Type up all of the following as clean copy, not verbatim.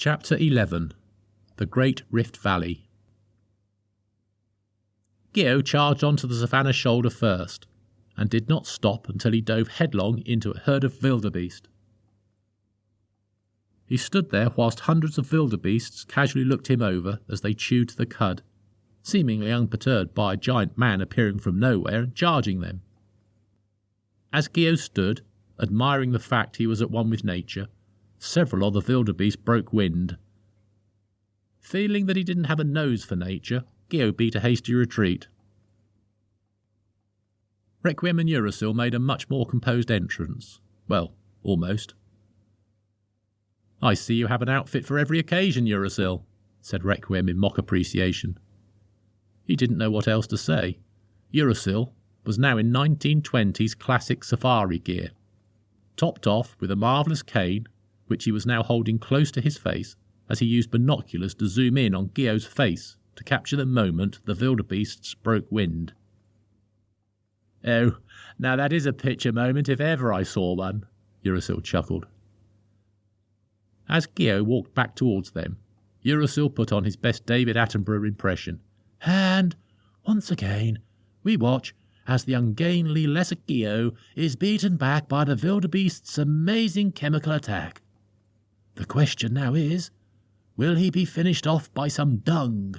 Chapter 11. The Great Rift Valley. Gio charged onto the savannah shoulder first, and did not stop until he dove headlong into a herd of wildebeest. He stood there whilst hundreds of wildebeests casually looked him over as they chewed the cud, seemingly unperturbed by a giant man appearing from nowhere and charging them. As Gio stood, admiring the fact he was at one with nature, several of the wildebeest broke wind. Feeling that he didn't have a nose for nature, Gio beat a hasty retreat. Requiem and Uracil made a much more composed entrance. Well, almost. "I see you have an outfit for every occasion, Uracil," said Requiem in mock appreciation. He didn't know what else to say. Uracil was now in 1920s classic safari gear, topped off with a marvellous cane, which he was now holding close to his face as he used binoculars to zoom in on Gio's face to capture the moment the wildebeests broke wind. "Oh, now that is a picture moment if ever I saw one," Uracil chuckled. As Gio walked back towards them, Uracil put on his best David Attenborough impression. "And, once again, we watch as the ungainly lesser Gio is beaten back by the wildebeest's amazing chemical attack. The question now is, will he be finished off by some dung,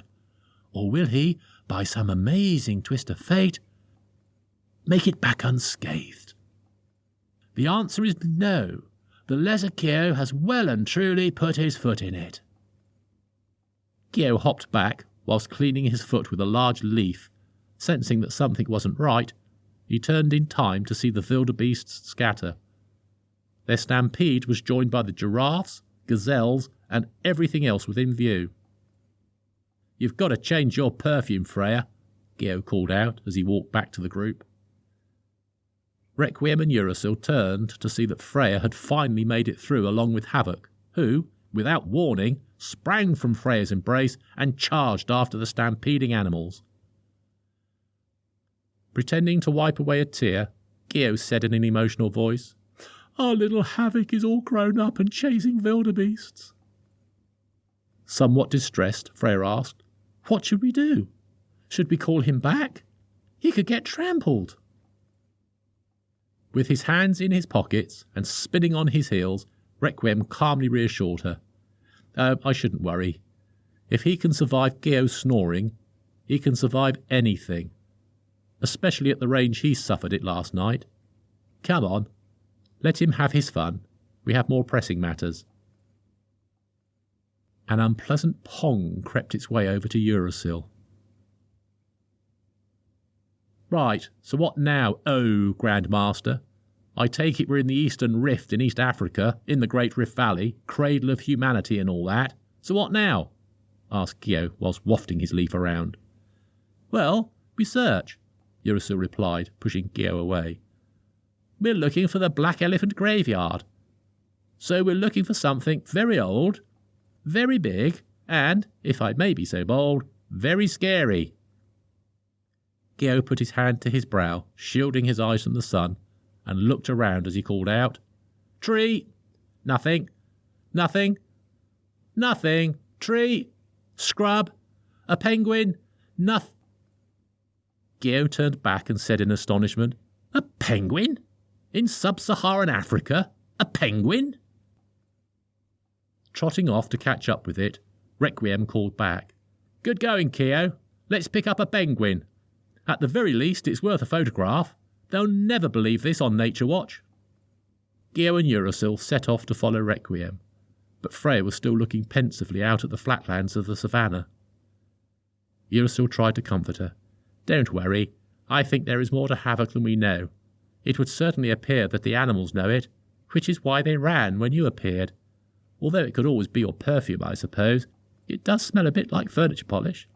or will he, by some amazing twist of fate, make it back unscathed? The answer is no. The lesser Gio has well and truly put his foot in it." Gio hopped back whilst cleaning his foot with a large leaf. Sensing that something wasn't right, he turned in time to see the wildebeests scatter. Their stampede was joined by the giraffes, gazelles, and everything else within view. "You've got to change your perfume, Freya," Gio called out as he walked back to the group. Requiem and Uracil turned to see that Freya had finally made it through along with Havoc, who, without warning, sprang from Freya's embrace and charged after the stampeding animals. Pretending to wipe away a tear, Gio said in an emotional voice, "Our little Havoc is all grown up and chasing wildebeests." Somewhat distressed, Freya asked, "What should we do? Should we call him back? He could get trampled." With his hands in his pockets and spinning on his heels, Requiem calmly reassured her. I shouldn't worry. If he can survive Gio's snoring, he can survive anything, especially at the range he suffered it last night. Come on, let him have his fun. We have more pressing matters." An unpleasant pong crept its way over to Uracil. "Right, so what now, Grand Master? I take it we're in the Eastern Rift in East Africa, in the Great Rift Valley, cradle of humanity and all that. So what now?" asked Gio whilst wafting his leaf around. "Well, we search," Uracil replied, pushing Gio away. "We're looking for the Black Elephant Graveyard. So we're looking for something very old, very big, and, if I may be so bold, very scary." Gio put his hand to his brow, shielding his eyes from the sun, and looked around as he called out, "Tree! Nothing! Nothing! Nothing! Tree! Scrub! A penguin! Nothing!" Gio turned back and said in astonishment, "A penguin? In sub-Saharan Africa? A penguin?" Trotting off to catch up with it, Requiem called back, "Good going, Gio. Let's pick up a penguin. At the very least, it's worth a photograph. They'll never believe this on Nature Watch." Gio and Uracil set off to follow Requiem, but Freya was still looking pensively out at the flatlands of the savannah. Uracil tried to comfort her. "Don't worry. I think there is more to Havoc than we know. It would certainly appear that the animals know it, which is why they ran when you appeared. Although it could always be your perfume, I suppose. It does smell a bit like furniture polish."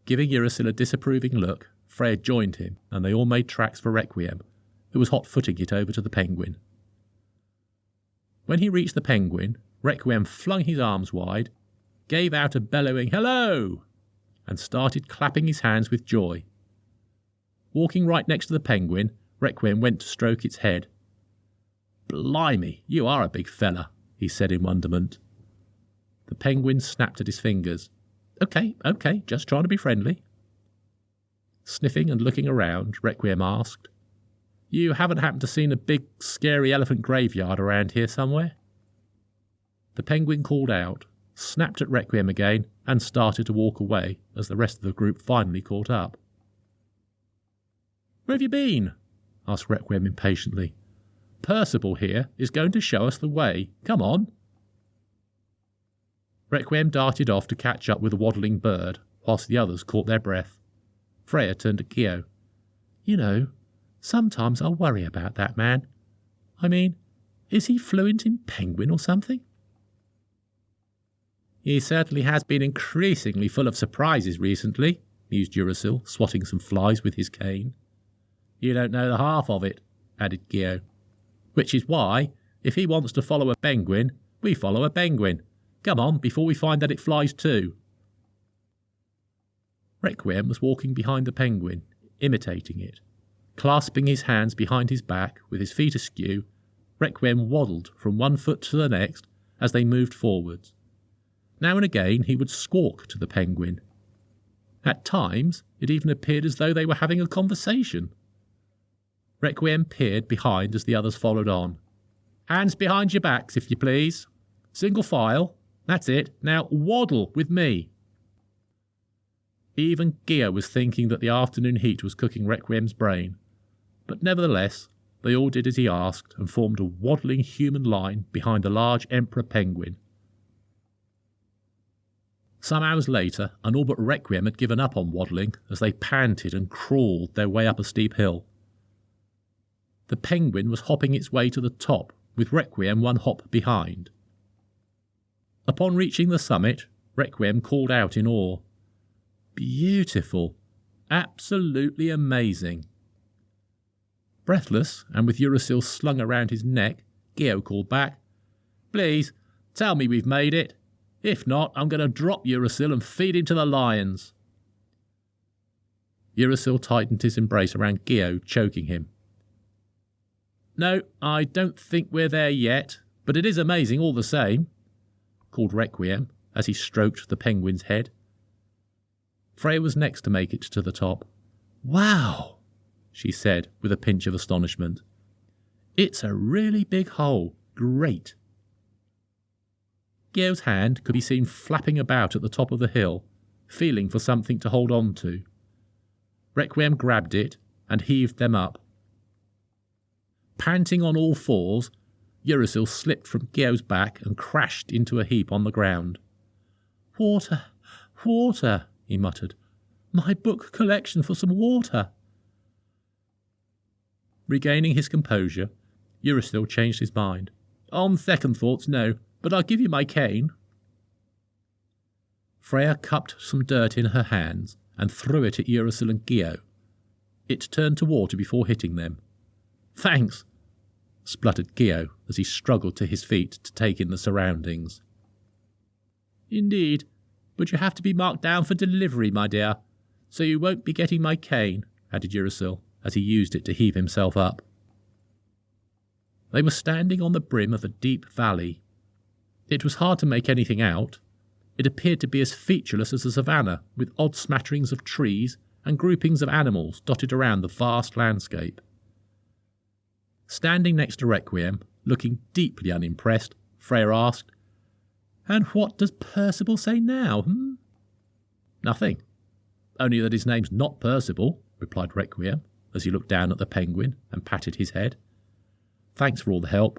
Giving Uracil a disapproving look, Freya joined him, and they all made tracks for Requiem, who was hot-footing it over to the penguin. When he reached the penguin, Requiem flung his arms wide, gave out a bellowing "Hello!" and started clapping his hands with joy. Walking right next to the penguin, Requiem went to stroke its head. "Blimey, you are a big fella," he said in wonderment. The penguin snapped at his fingers. Okay, just trying to be friendly. Sniffing and looking around, Requiem asked, You haven't happened to seen a big, scary elephant graveyard around here somewhere? The penguin called out, snapped at Requiem again, and started to walk away as the rest of the group finally caught up. Where have you been? Asked Requiem impatiently. Percival here is going to show us the way. Come on. Requiem darted off to catch up with a waddling bird, whilst the others caught their breath. Freya turned to Gio. You know, sometimes I worry about that man. I mean, is he fluent in penguin or something? He certainly has been increasingly full of surprises recently, mused Uracil, swatting some flies with his cane. You don't know the half of it, added Gio. Which is why, if he wants to follow a penguin, we follow a penguin. Come on, before we find that it flies too. Requiem was walking behind the penguin, imitating it. Clasping his hands behind his back, with his feet askew, Requiem waddled from one foot to the next as they moved forwards. Now and again he would squawk to the penguin. At times it even appeared as though they were having a conversation. Requiem peered behind as the others followed on. Hands behind your backs, if you please. Single file. That's it. Now waddle with me. Even Gio was thinking that the afternoon heat was cooking Requiem's brain. But nevertheless, they all did as he asked and formed a waddling human line behind the large emperor penguin. Some hours later, and all but Requiem had given up on waddling as they panted and crawled their way up a steep hill. The penguin was hopping its way to the top, with Requiem one hop behind. Upon reaching the summit, Requiem called out in awe. Beautiful! Absolutely amazing! Breathless, and with Uracil slung around his neck, Gio called back, Please, tell me we've made it. If not, I'm going to drop Uracil and feed him to the lions. Uracil tightened his embrace around Gio, choking him. No, I don't think we're there yet, but it is amazing all the same, called Requiem as he stroked the penguin's head. Freya was next to make it to the top. Wow, she said with a pinch of astonishment. It's a really big hole. Great. Gio's hand could be seen flapping about at the top of the hill, feeling for something to hold on to. Requiem grabbed it and heaved them up. Panting on all fours, Uracil slipped from Gio's back and crashed into a heap on the ground. Water, water, he muttered. My book collection for some water. Regaining his composure, Uracil changed his mind. On second thoughts, no, but I'll give you my cane. Freya cupped some dirt in her hands and threw it at Uracil and Gio. It turned to water before hitting them. Thanks, spluttered Gio as he struggled to his feet to take in the surroundings. Indeed, but you have to be marked down for delivery, my dear, so you won't be getting my cane, added Uracil as he used it to heave himself up. They were standing on the brim of a deep valley. It was hard to make anything out. It appeared to be as featureless as a savannah, with odd smatterings of trees and groupings of animals dotted around the vast landscape. Standing next to Requiem, looking deeply unimpressed, Freya asked, And what does Percival say now, Nothing. Only that his name's not Percival, replied Requiem, as he looked down at the penguin and patted his head. Thanks for all the help.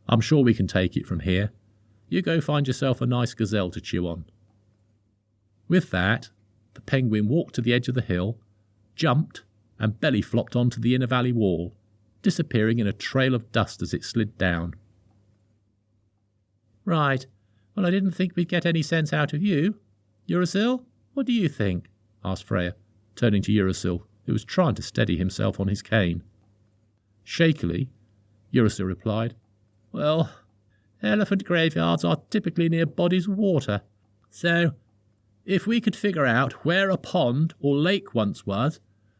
I'm sure we can take it from here. You go find yourself a nice gazelle to chew on. With that, the penguin walked to the edge of the hill, jumped, and belly flopped onto the inner valley wall, disappearing in a trail of dust as it slid down. Right. Well, I didn't think we'd get any sense out of you. Uracil, what do you think? Asked Freya, turning to Uracil, who was trying to steady himself on his cane. Shakily, Uracil replied, Well, elephant graveyards are typically near bodies of water, so if we could figure out where a pond or lake once was,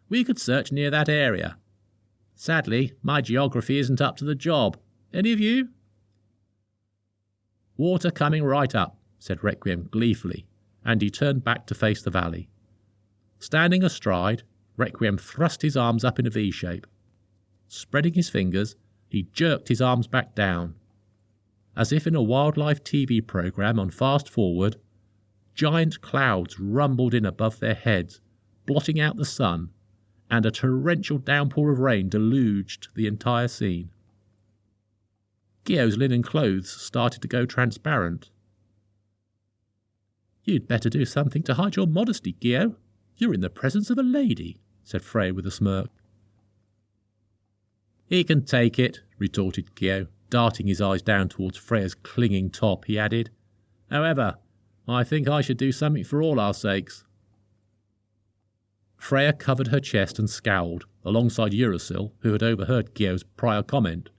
we could search near that area. Sadly, my geography isn't up to the job. Any of you? Water coming right up, said Requiem gleefully, and he turned back to face the valley. Standing astride, Requiem thrust his arms up in a V shape. Spreading his fingers, he jerked his arms back down. As if in a wildlife TV program on fast forward, giant clouds rumbled in above their heads, blotting out the sun, and a torrential downpour of rain deluged the entire scene. Gio's linen clothes started to go transparent. "You'd better do something to hide your modesty, Gio. You're in the presence of a lady," said Freya with a smirk. "He can take it," retorted Gio, darting his eyes down towards Freya's clinging top. He added, "However, I think I should do something for all our sakes." Freya covered her chest and scowled, alongside Uracil, who had overheard Gio's prior comment.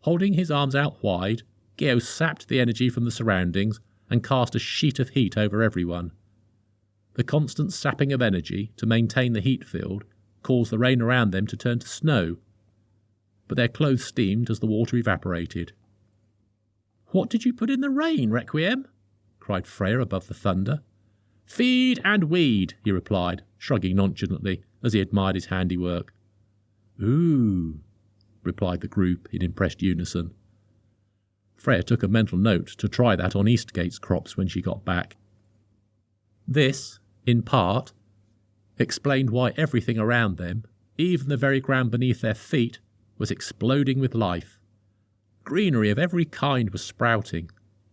Holding his arms out wide, Gio sapped the energy from the surroundings and cast a sheet of heat over everyone. The constant sapping of energy to maintain the heat field caused the rain around them to turn to snow, but their clothes steamed as the water evaporated. "What did you put in the rain, Requiem?" cried Freya above the thunder. "Feed and weed," he replied, shrugging nonchalantly as he admired his handiwork. "Ooh," replied the group in impressed unison. Freya took a mental note to try that on Eastgate's crops when she got back. This, in part, explained why everything around them, even the very ground beneath their feet, was exploding with life. Greenery of every kind was sprouting,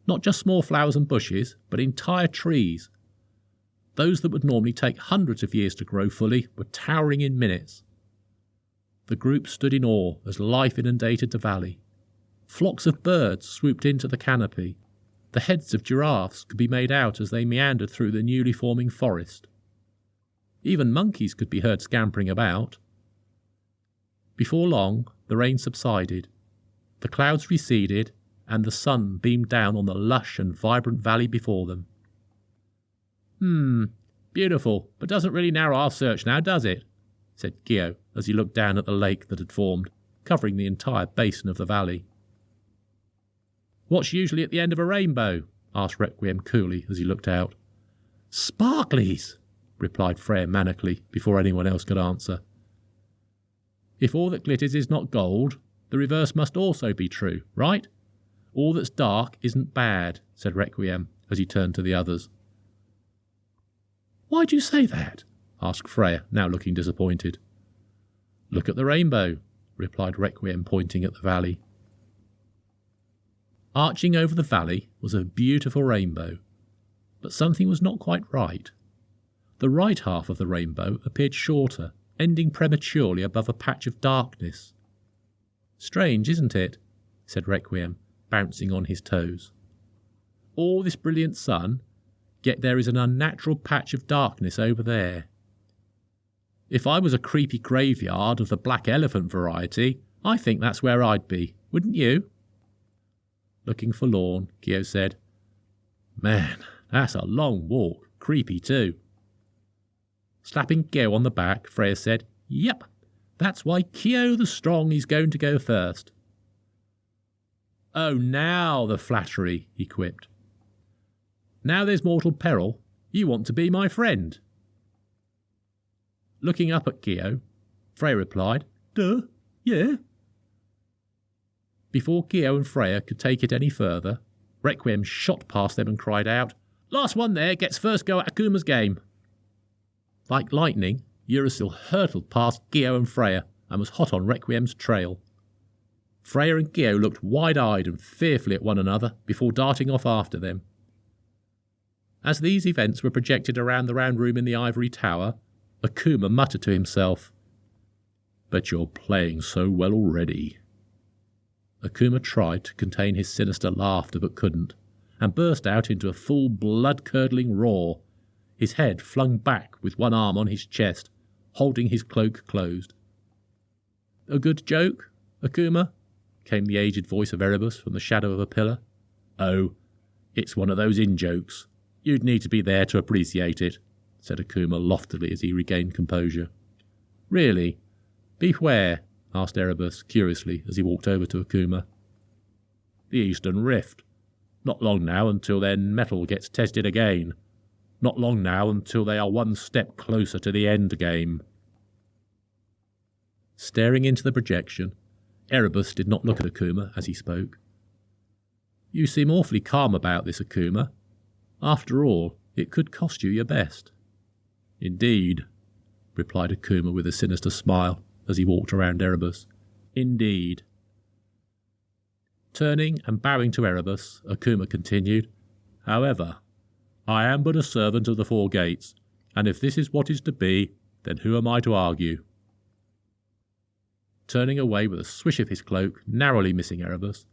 not just small flowers and bushes, but entire trees. Those that would normally take hundreds of years to grow fully were towering in minutes. The group stood in awe as life inundated the valley. Flocks of birds swooped into the canopy. The heads of giraffes could be made out as they meandered through the newly forming forest. Even monkeys could be heard scampering about. Before long, the rain subsided. The clouds receded, and the sun beamed down on the lush and vibrant valley before them. Beautiful, but doesn't really narrow our search now, does it?" said Gio as he looked down at the lake that had formed, covering the entire basin of the valley. "What's usually at the end of a rainbow?" asked Requiem coolly as he looked out. "Sparklies," replied Freya manically before anyone else could answer. "If all that glitters is not gold, the reverse must also be true, right? All that's dark isn't bad," said Requiem as he turned to the others. "Why do you say that?" asked Freya, now looking disappointed. "Look at the rainbow," replied Requiem, pointing at the valley. Arching over the valley was a beautiful rainbow, but something was not quite right. The right half of the rainbow appeared shorter, ending prematurely above a patch of darkness. "Strange, isn't it?" said Requiem, bouncing on his toes. "All this brilliant sun, yet there is an unnatural patch of darkness over there. If I was a creepy graveyard of the black elephant variety, I think that's where I'd be, wouldn't you?" Looking forlorn, Gio said, "Man, that's a long walk, creepy too." Slapping Gio on the back, Freya said, "Yep, that's why Gio the Strong is going to go first." "Oh, now the flattery," he quipped. "Now there's mortal peril, you want to be my friend." Looking up at Gio, Freya replied, "Duh, yeah." Before Gio and Freya could take it any further, Requiem shot past them and cried out, "Last one there gets first go at Akuma's game." Like lightning, Uracil hurtled past Gio and Freya and was hot on Requiem's trail. Freya and Gio looked wide-eyed and fearfully at one another before darting off after them. As these events were projected around the round room in the ivory tower, Akuma muttered to himself, "Bet you're playing so well already." Akuma tried to contain his sinister laughter but couldn't, and burst out into a full blood-curdling roar, his head flung back with one arm on his chest, holding his cloak closed. "A good joke, Akuma?" came the aged voice of Erebus from the shadow of a pillar. "Oh, it's one of those in-jokes. You'd need to be there to appreciate it," said Akuma loftily as he regained composure. "Really? Beef where?" asked Erebus curiously as he walked over to Akuma. "The Eastern Rift. Not long now until their mettle gets tested again. Not long now until they are one step closer to the end game. Staring into the projection, Erebus did not look at Akuma as he spoke. You seem awfully calm about this, Akuma. After all, it could cost you your best. Indeed, replied Akuma with a sinister smile as he walked around Erebus. Indeed. Turning and bowing to Erebus, Akuma continued, However, I am but a servant of the Four Gates, and if this is what is to be, then who am I to argue? Turning away with a swish of his cloak, narrowly missing Erebus,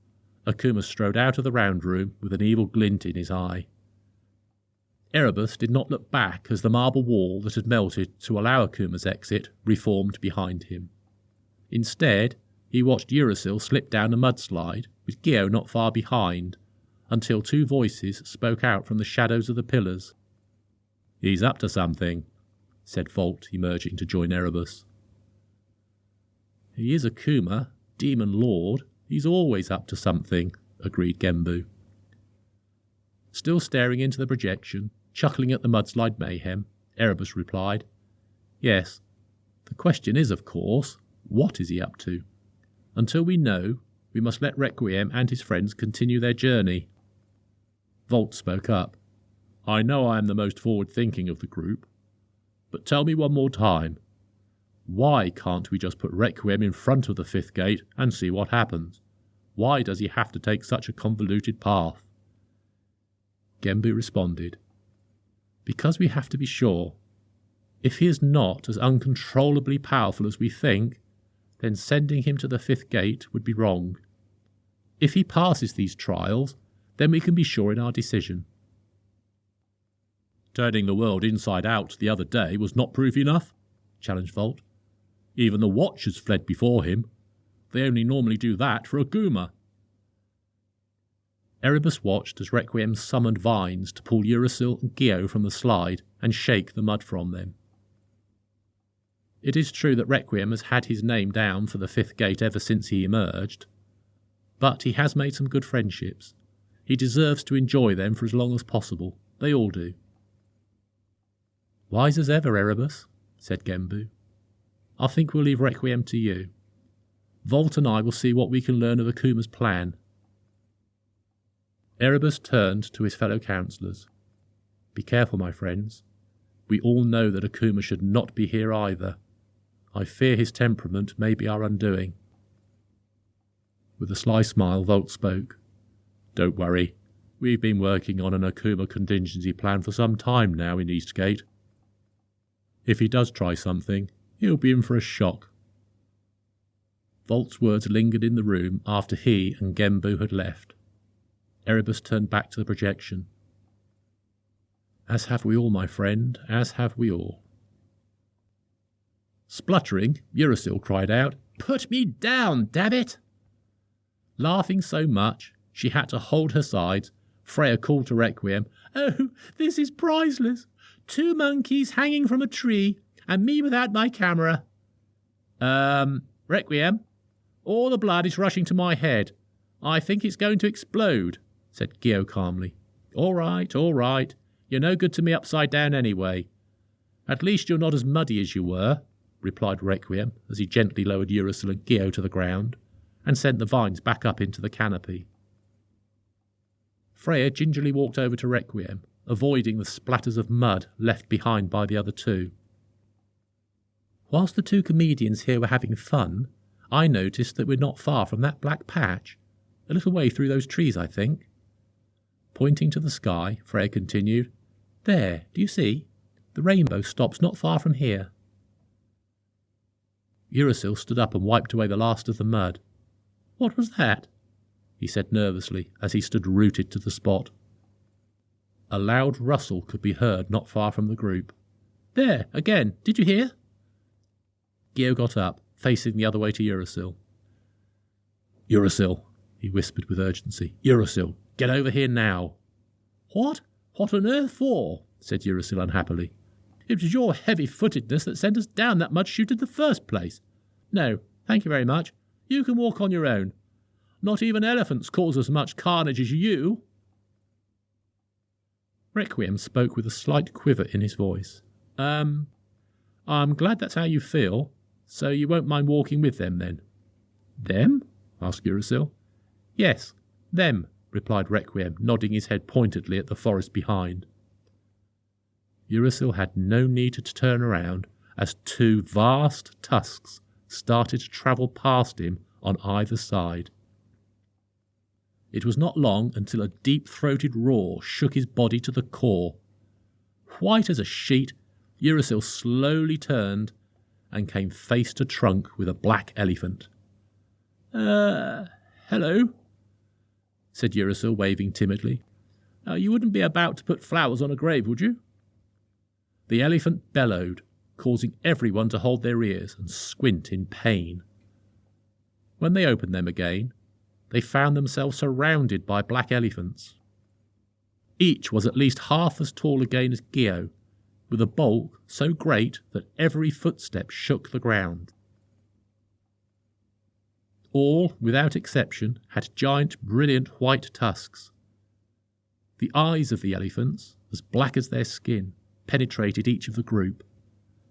Akuma strode out of the round room with an evil glint in his eye. Erebus did not look back as the marble wall that had melted to allow Akuma's exit reformed behind him. Instead, he watched Uracil slip down a mudslide, with Gio not far behind, until two voices spoke out from the shadows of the pillars. He's up to something, said Volt, emerging to join Erebus. He is Akuma, Demon Lord. He's always up to something, agreed Genbu. Still staring into the projection, chuckling at the mudslide mayhem, Erebus replied, Yes, the question is, of course, what is he up to? Until we know, we must let Requiem and his friends continue their journey. Volt spoke up. I know I am the most forward-thinking of the group, but tell me one more time. Why can't we just put Requiem in front of the fifth gate and see what happens? Why does he have to take such a convoluted path? Genbu responded, Because we have to be sure. If he is not as uncontrollably powerful as we think, then sending him to the fifth gate would be wrong. If he passes these trials, then we can be sure in our decision. Turning the world inside out the other day was not proof enough, challenged Volt. Even the Watchers fled before him. They only normally do that for Akuma. Erebus watched as Requiem summoned vines to pull Uracil and Gio from the slide and shake the mud from them. It is true that Requiem has had his name down for the fifth gate ever since he emerged, but he has made some good friendships. He deserves to enjoy them for as long as possible. They all do. Wise as ever, Erebus, said Genbu. I think we'll leave Requiem to you. Volt and I will see what we can learn of Akuma's plan. Erebus turned to his fellow councillors. Be careful, my friends. We all know that Akuma should not be here either. I fear his temperament may be our undoing. With a sly smile, Volt spoke. Don't worry. We've been working on an Akuma contingency plan for some time now in Eastgate. If he does try something, he'll be in for a shock. Volt's words lingered in the room after he and Genbu had left. Erebus turned back to the projection. As have we all, my friend, as have we all. Spluttering, Uracil cried out, Put me down, damn it! Laughing so much, she had to hold her sides. Freya called to Requiem, Oh, this is priceless! 2 monkeys hanging from a tree, and me without my camera. Requiem, all the blood is rushing to my head. I think it's going to explode, said Gio calmly. All right. You're no good to me upside down anyway. At least you're not as muddy as you were, replied Requiem as he gently lowered Uracil and Gio to the ground and sent the vines back up into the canopy. Freya gingerly walked over to Requiem, avoiding the splatters of mud left behind by the other two. Whilst the 2 comedians here were having fun, I noticed that we're not far from that black patch, a little way through those trees, I think. Pointing to the sky, Freya continued, There, do you see? The rainbow stops not far from here. Uracil stood up and wiped away the last of the mud. What was that? He said nervously as he stood rooted to the spot. A loud rustle could be heard not far from the group. There, again, did you hear? Gio got up, facing the other way to Uracil. Uracil, he whispered with urgency. Uracil, get over here now. What? What on earth for? Said Uracil unhappily. It was your heavy-footedness that sent us down that mud chute in the first place. No, thank you very much. You can walk on your own. Not even elephants cause as much carnage as you. Requiem spoke with a slight quiver in his voice. I'm glad that's how you feel, so you won't mind walking with them then. Them? Asked Uracil. Yes, them, replied Requiem, nodding his head pointedly at the forest behind. Uracil had no need to turn around as two vast tusks started to travel past him on either side. It was not long until a deep-throated roar shook his body to the core. White as a sheet, Uracil slowly turned and came face to trunk with a black elephant. Hello, said Uracil, waving timidly. You wouldn't be about to put flowers on a grave, would you? The elephant bellowed, causing everyone to hold their ears and squint in pain. When they opened them again, they found themselves surrounded by black elephants. Each was at least half as tall again as Gio, with a bulk so great that every footstep shook the ground. All, without exception, had giant, brilliant white tusks. The eyes of the elephants, as black as their skin, penetrated each of the group,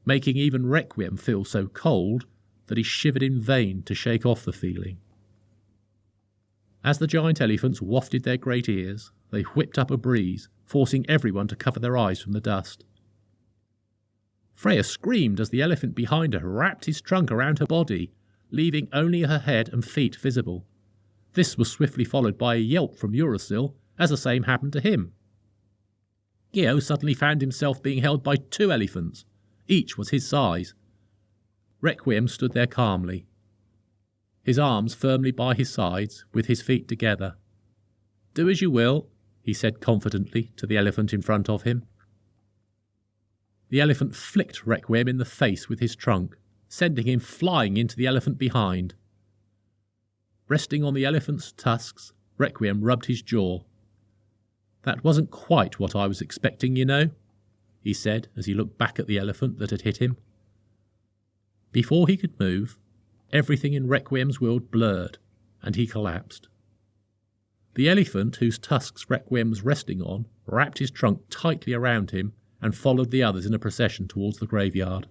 making even Requiem feel so cold that he shivered in vain to shake off the feeling. As the giant elephants wafted their great ears, they whipped up a breeze, forcing everyone to cover their eyes from the dust. Freya screamed as the elephant behind her wrapped his trunk around her body, leaving only her head and feet visible. This was swiftly followed by a yelp from Uracil as the same happened to him. Gio suddenly found himself being held by two elephants. Each was his size. Requiem stood there calmly, his arms firmly by his sides, with his feet together. Do as you will, he said confidently to the elephant in front of him. The elephant flicked Requiem in the face with his trunk, sending him flying into the elephant behind. Resting on the elephant's tusks, Requiem rubbed his jaw. That wasn't quite what I was expecting, you know, he said as he looked back at the elephant that had hit him. Before he could move, everything in Requiem's world blurred, and he collapsed. The elephant, whose tusks Requiem was resting on, wrapped his trunk tightly around him and followed the others in a procession towards the graveyard.